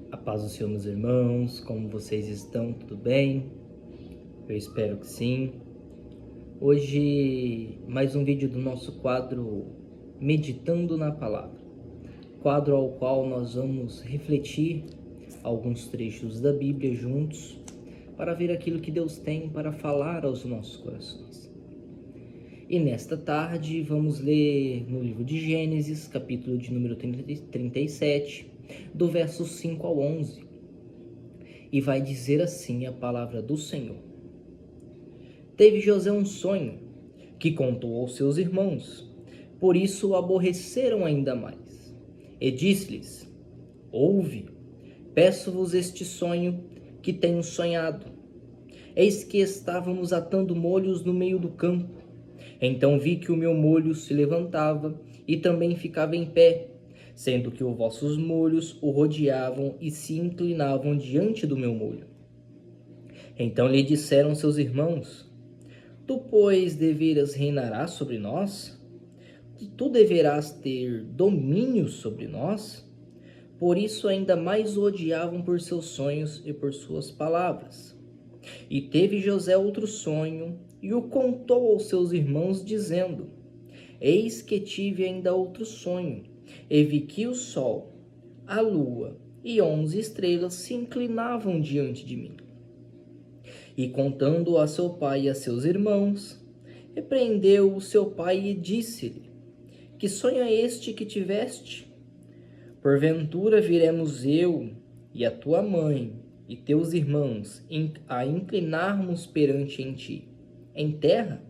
A paz do Senhor, meus irmãos, como vocês estão? Tudo bem? Eu espero que sim. Hoje, mais um vídeo do nosso quadro Meditando na Palavra, quadro ao qual nós vamos refletir alguns trechos da Bíblia juntos para ver aquilo que Deus tem para falar aos nossos corações. E nesta tarde vamos ler no livro de Gênesis, capítulo de número 37, do verso 5 ao 11. E vai dizer assim a palavra do Senhor. Teve José um sonho, que contou aos seus irmãos, por isso o aborreceram ainda mais. E disse-lhes: Ouve, peço-vos este sonho que tenho sonhado. Eis que estávamos atando molhos no meio do campo. Então vi que o meu molho se levantava e também ficava em pé, sendo que os vossos molhos o rodeavam e se inclinavam diante do meu molho. Então lhe disseram seus irmãos: Tu, pois, deveras reinarás sobre nós? Tu deverás ter domínio sobre nós? Por isso ainda mais o odiavam por seus sonhos e por suas palavras. E teve José outro sonho, e o contou aos seus irmãos, dizendo: Eis que tive ainda outro sonho, e vi que o sol, a lua e 11 estrelas se inclinavam diante de mim. E contando a seu pai e a seus irmãos, repreendeu o seu pai e disse-lhe: Que sonho é este que tiveste? Porventura viremos eu e a tua mãe e teus irmãos a inclinarmos perante em ti, em terra?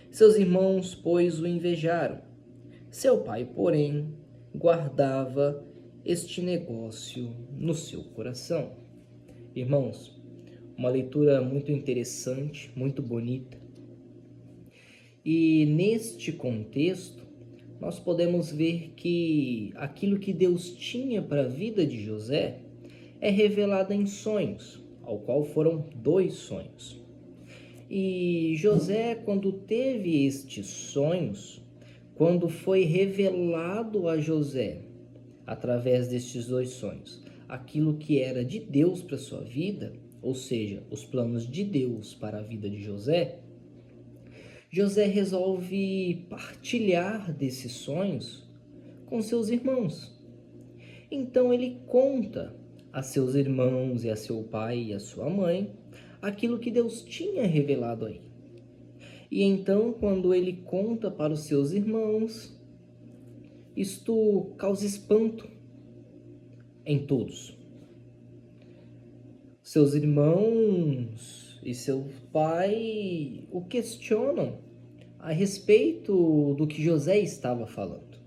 Seus irmãos, pois, o invejaram. Seu pai, porém, guardava este negócio no seu coração. Irmãos, uma leitura muito interessante, muito bonita. E neste contexto, nós podemos ver que aquilo que Deus tinha para a vida de José é revelado em sonhos, ao qual foram 2 sonhos. E José, quando teve estes sonhos, quando foi revelado a José, através destes 2 sonhos, aquilo que era de Deus para sua vida, ou seja, os planos de Deus para a vida de José, José resolve partilhar desses sonhos com seus irmãos. Então ele conta a seus irmãos e a seu pai e a sua mãe aquilo que Deus tinha revelado a ele. E então, quando ele conta para os seus irmãos, isto causa espanto em todos. Seus irmãos e seu pai o questionam a respeito do que José estava falando.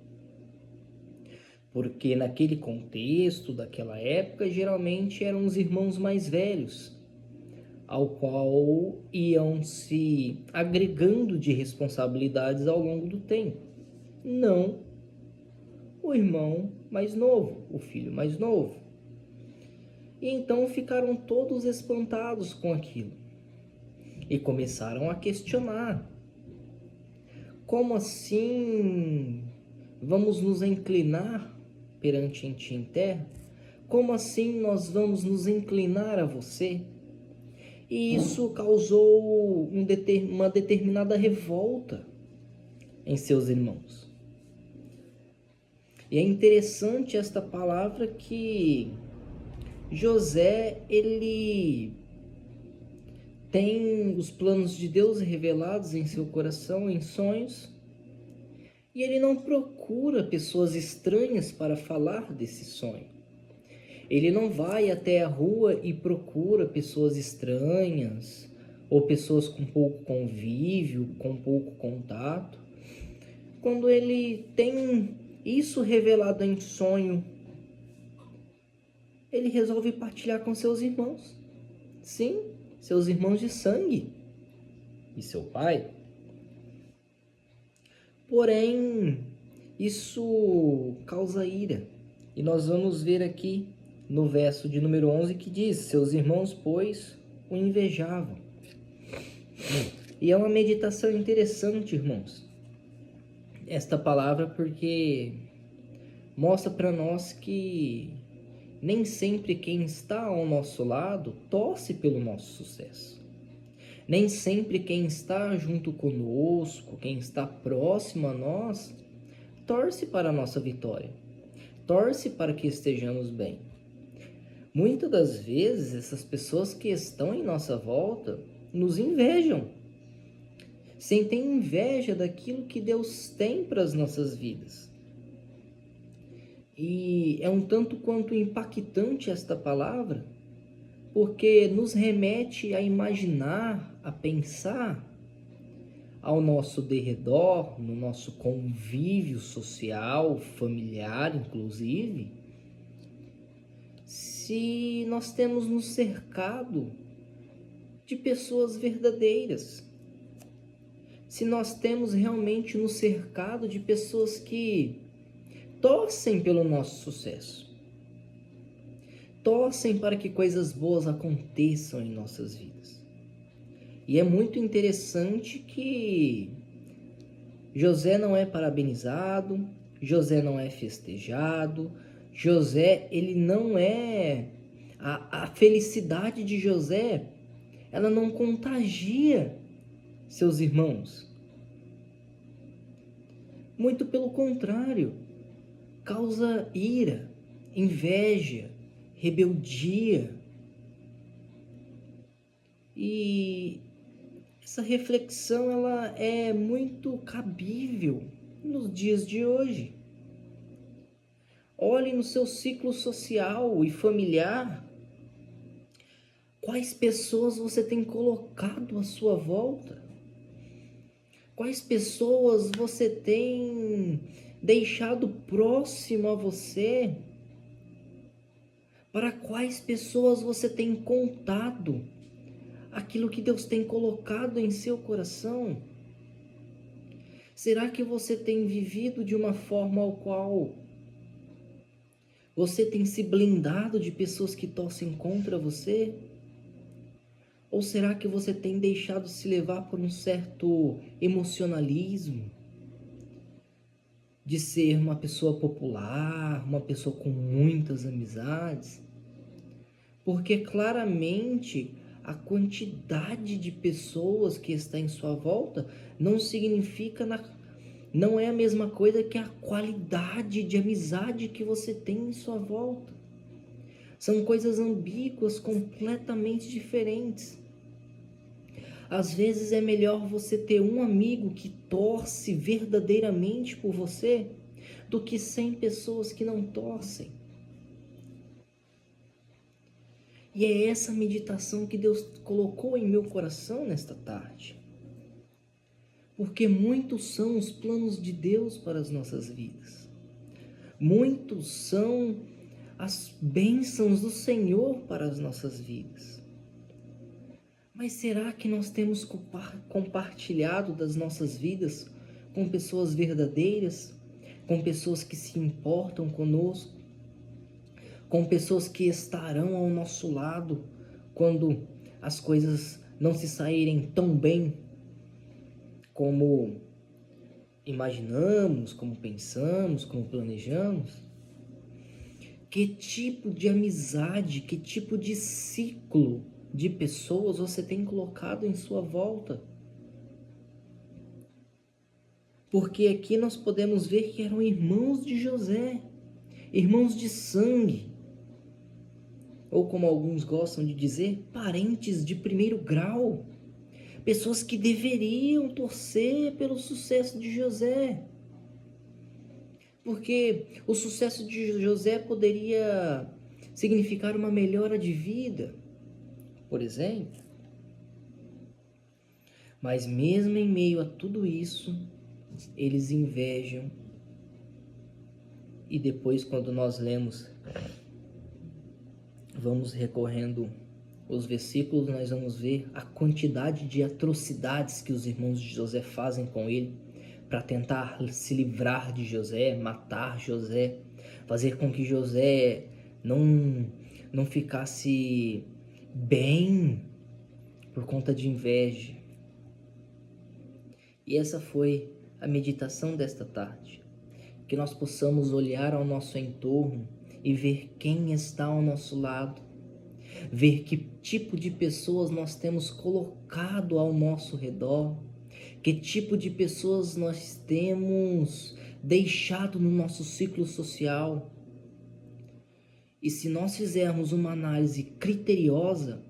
Porque naquele contexto, daquela época, geralmente eram os irmãos mais velhos, ao qual iam se agregando de responsabilidades ao longo do tempo. Não o irmão mais novo, o filho mais novo. E então ficaram todos espantados com aquilo e começaram a questionar: como assim vamos nos inclinar perante ti em terra? Como assim nós vamos nos inclinar a você? E isso causou uma determinada revolta em seus irmãos. E é interessante esta palavra que José, ele tem os planos de Deus revelados em seu coração, em sonhos, e ele não procura pessoas estranhas para falar desse sonho. Ele não vai até a rua e procura pessoas estranhas ou pessoas com pouco convívio, com pouco contato. Quando ele tem isso revelado em sonho, ele resolve partilhar com seus irmãos. Sim, seus irmãos de sangue e seu pai. Porém, isso causa ira. E nós vamos ver aqui no verso de número 11 que diz: Seus irmãos, pois, o invejavam. E é uma meditação interessante, irmãos, esta palavra, porque mostra para nós que nem sempre quem está ao nosso lado torce pelo nosso sucesso. Nem sempre quem está junto conosco, quem está próximo a nós, torce para a nossa vitória, torce para que estejamos bem. Muitas das vezes, essas pessoas que estão em nossa volta nos invejam, sentem inveja daquilo que Deus tem para as nossas vidas. E é um tanto quanto impactante esta palavra, porque nos remete a imaginar, a pensar ao nosso derredor, no nosso convívio social, familiar, inclusive, se nós temos nos cercado de pessoas verdadeiras, se nós temos realmente nos cercado de pessoas que torcem pelo nosso sucesso, torcem para que coisas boas aconteçam em nossas vidas. E é muito interessante que José não é parabenizado, José não é festejado, José, ele não é... A felicidade de José, ela não contagia seus irmãos. Muito pelo contrário, causa ira, inveja, rebeldia. E essa reflexão ela é muito cabível nos dias de hoje. Olhe no seu ciclo social e familiar. Quais pessoas você tem colocado à sua volta? Quais pessoas você tem deixado próximo a você? Para quais pessoas você tem contado aquilo que Deus tem colocado em seu coração? Será que você tem vivido de uma forma ao qual você tem se blindado de pessoas que torcem contra você? Ou será que você tem deixado se levar por um certo emocionalismo? De ser uma pessoa popular, uma pessoa com muitas amizades? Porque claramente a quantidade de pessoas que está em sua volta não significa, não é a mesma coisa que a qualidade de amizade que você tem em sua volta. São coisas ambíguas, completamente diferentes. Às vezes é melhor você ter um amigo que torce verdadeiramente por você do que 100 pessoas que não torcem. E é essa meditação que Deus colocou em meu coração nesta tarde. Porque muitos são os planos de Deus para as nossas vidas. Muitos são as bênçãos do Senhor para as nossas vidas. Mas será que nós temos compartilhado das nossas vidas com pessoas verdadeiras? Com pessoas que se importam conosco? Com pessoas que estarão ao nosso lado quando as coisas não se saírem tão bem como imaginamos, como pensamos, como planejamos? Que tipo de amizade, que tipo de ciclo de pessoas você tem colocado em sua volta? Porque aqui nós podemos ver que eram irmãos de José, irmãos de sangue, ou como alguns gostam de dizer, parentes de primeiro grau, pessoas que deveriam torcer pelo sucesso de José, porque o sucesso de José poderia significar uma melhora de vida, por exemplo. Mas mesmo em meio a tudo isso, eles invejam. E depois, quando nós lemos, vamos recorrendo os versículos, nós vamos ver a quantidade de atrocidades que os irmãos de José fazem com ele para tentar se livrar de José, matar José, fazer com que José não ficasse bem por conta de inveja. E essa foi a meditação desta tarde. Que nós possamos olhar ao nosso entorno e ver quem está ao nosso lado, ver que tipo de pessoas nós temos colocado ao nosso redor, que tipo de pessoas nós temos deixado no nosso ciclo social. E se nós fizermos uma análise criteriosa,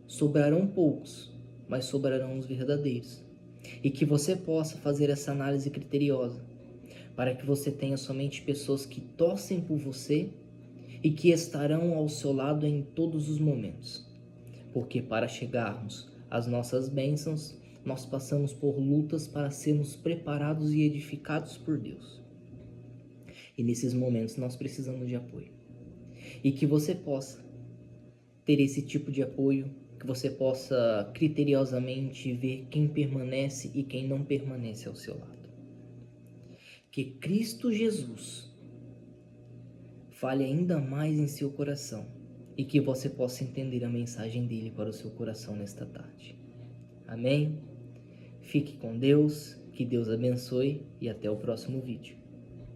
sobrarão poucos, mas sobrarão os verdadeiros. E que você possa fazer essa análise criteriosa, para que você tenha somente pessoas que torcem por você e que estarão ao seu lado em todos os momentos. Porque para chegarmos às nossas bênçãos, nós passamos por lutas para sermos preparados e edificados por Deus. E nesses momentos nós precisamos de apoio. E que você possa ter esse tipo de apoio, que você possa criteriosamente ver quem permanece e quem não permanece ao seu lado. Que Cristo Jesus fale ainda mais em seu coração e que você possa entender a mensagem dele para o seu coração nesta tarde. Amém? Fique com Deus, que Deus abençoe e até o próximo vídeo.